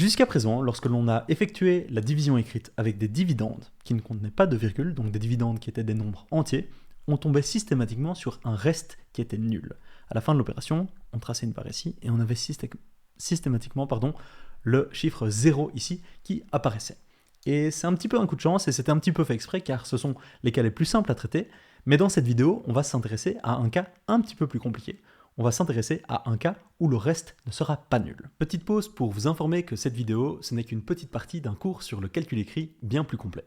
Jusqu'à présent, lorsque l'on a effectué la division écrite avec des dividendes qui ne contenaient pas de virgule, donc des dividendes qui étaient des nombres entiers, on tombait systématiquement sur un reste qui était nul. À la fin de l'opération, on traçait une barre ici et on avait systématiquement le chiffre 0 ici qui apparaissait. Et c'est un petit peu un coup de chance et c'était un petit peu fait exprès car ce sont les cas les plus simples à traiter, mais dans cette vidéo, on va s'intéresser à un cas un petit peu plus compliqué. On va s'intéresser à un cas où le reste ne sera pas nul. Petite pause pour vous informer que cette vidéo, ce n'est qu'une petite partie d'un cours sur le calcul écrit bien plus complet.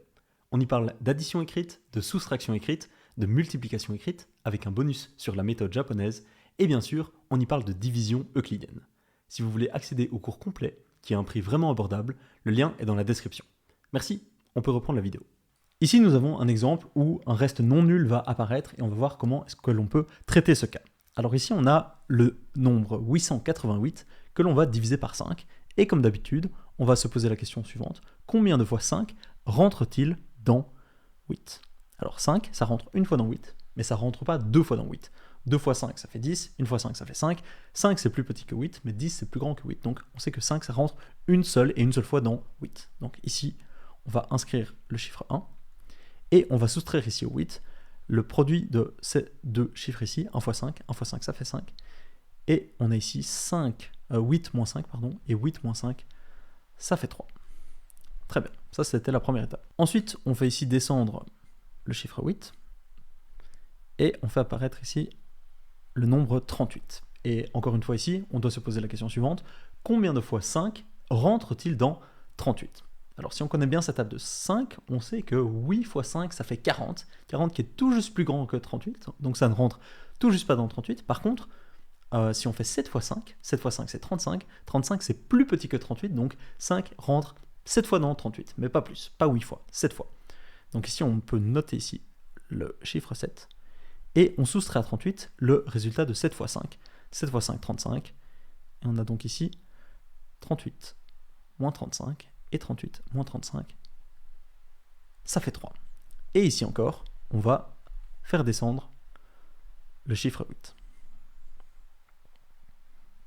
On y parle d'addition écrite, de soustraction écrite, de multiplication écrite, avec un bonus sur la méthode japonaise, et bien sûr, on y parle de division euclidienne. Si vous voulez accéder au cours complet, qui a un prix vraiment abordable, le lien est dans la description. Merci, on peut reprendre la vidéo. Ici, nous avons un exemple où un reste non nul va apparaître et on va voir comment est-ce que l'on peut traiter ce cas. Alors ici, on a le nombre 888 que l'on va diviser par 5. Et comme d'habitude, on va se poser la question suivante. Combien de fois 5 rentre-t-il dans 8? Alors 5, ça rentre une fois dans 8, mais ça ne rentre pas deux fois dans 8. 2 fois 5, ça fait 10. Une fois 5, ça fait 5. 5, c'est plus petit que 8, mais 10, c'est plus grand que 8. Donc on sait que 5, ça rentre une seule fois dans 8. Donc ici, on va inscrire le chiffre 1. Et on va soustraire ici au 8 le produit de ces deux chiffres ici, 1 fois 5 ça fait 5, et on a ici 8 moins 5, et 8 moins 5, ça fait 3. Très bien, ça c'était la première étape. Ensuite, on fait ici descendre le chiffre 8, et on fait apparaître ici le nombre 38. Et encore une fois ici, on doit se poser la question suivante, combien de fois 5 rentre-t-il dans 38 ? Alors si on connaît bien cette table de 5, on sait que 8 fois 5, ça fait 40. 40 qui est tout juste plus grand que 38, donc ça ne rentre tout juste pas dans 38. Par contre, si on fait 7 fois 5 c'est 35. 35 c'est plus petit que 38, donc 5 rentre 7 fois dans 38, mais pas plus, pas 8 fois, 7 fois. Donc ici on peut noter ici le chiffre 7, et on soustrait à 38 le résultat de 7 fois 5. 7 fois 5, 35, et on a donc ici 38 moins 35, et 38 moins 35, ça fait 3. Et ici encore, on va faire descendre le chiffre 8.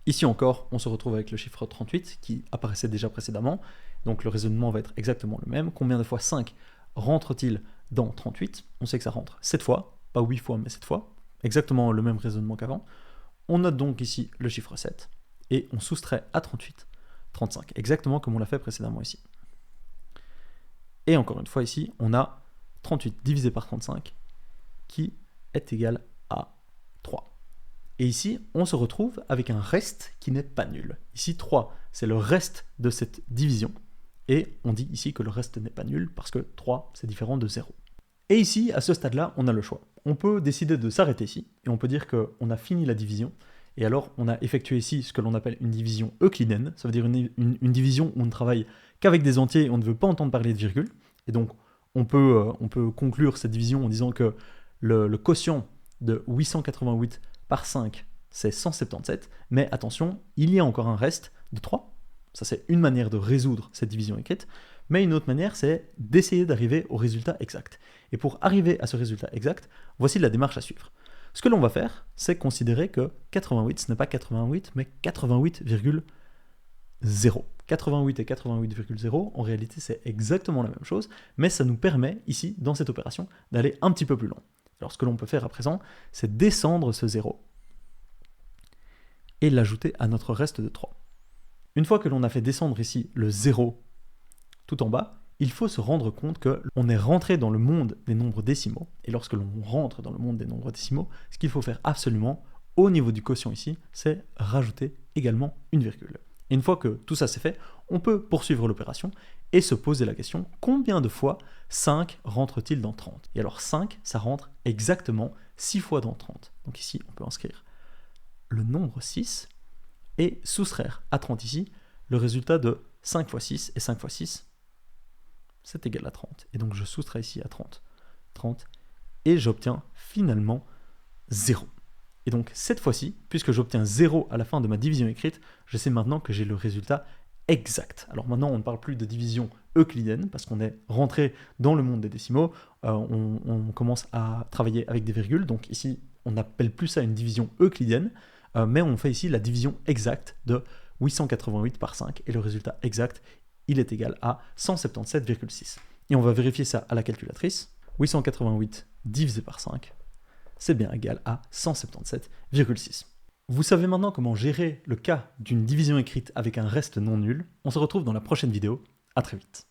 Ici encore, on se retrouve avec le chiffre 38 qui apparaissait déjà précédemment, donc le raisonnement va être exactement le même. Combien de fois 5 rentre-t-il dans 38 ? On sait que ça rentre 7 fois, pas 8 fois, mais 7 fois, exactement le même raisonnement qu'avant. On note donc ici le chiffre 7, et on soustrait à 38 35, exactement comme on l'a fait précédemment ici. Et encore une fois ici, on a 38 divisé par 35 qui est égal à 3. Et ici, on se retrouve avec un reste qui n'est pas nul. Ici, 3, c'est le reste de cette division. Et on dit ici que le reste n'est pas nul parce que 3, c'est différent de 0. Et ici, à ce stade-là, on a le choix. On peut décider de s'arrêter ici, et on peut dire qu'on a fini la division. Et alors, on a effectué ici ce que l'on appelle une division euclidienne. Ça veut dire une division où on ne travaille qu'avec des entiers et on ne veut pas entendre parler de virgule. Et donc, on peut conclure cette division en disant que le quotient de 888 par 5, c'est 177. Mais attention, il y a encore un reste de 3. Ça, c'est une manière de résoudre cette division écrite. Mais une autre manière, c'est d'essayer d'arriver au résultat exact. Et pour arriver à ce résultat exact, voici la démarche à suivre. Ce que l'on va faire, c'est considérer que 88, ce n'est pas 88, mais 88,0. 88 et 88,0, en réalité, c'est exactement la même chose, mais ça nous permet, ici, dans cette opération, d'aller un petit peu plus loin. Alors, ce que l'on peut faire à présent, c'est descendre ce 0 et l'ajouter à notre reste de 3. Une fois que l'on a fait descendre ici le 0 tout en bas, il faut se rendre compte qu'on est rentré dans le monde des nombres décimaux. Et lorsque l'on rentre dans le monde des nombres décimaux, ce qu'il faut faire absolument, au niveau du quotient ici, c'est rajouter également une virgule. Et une fois que tout ça c'est fait, on peut poursuivre l'opération et se poser la question, combien de fois 5 rentre-t-il dans 30 ? Et alors 5, ça rentre exactement 6 fois dans 30. Donc ici, on peut inscrire le nombre 6 et soustraire à 30 ici le résultat de 5 fois 6, et 5 fois 6, c'est égal à 30. Et donc je soustrais ici à 30, et j'obtiens finalement 0. Et donc cette fois-ci, puisque j'obtiens 0 à la fin de ma division écrite, je sais maintenant que j'ai le résultat exact. Alors maintenant, on ne parle plus de division euclidienne, parce qu'on est rentré dans le monde des décimaux, on commence à travailler avec des virgules, donc ici, on n'appelle plus ça une division euclidienne, mais on fait ici la division exacte de 888 par 5, et le résultat exact, il est égal à 177,6. Et on va vérifier ça à la calculatrice. 888 divisé par 5, c'est bien égal à 177,6. Vous savez maintenant comment gérer le cas d'une division écrite avec un reste non nul. On se retrouve dans la prochaine vidéo. À très vite.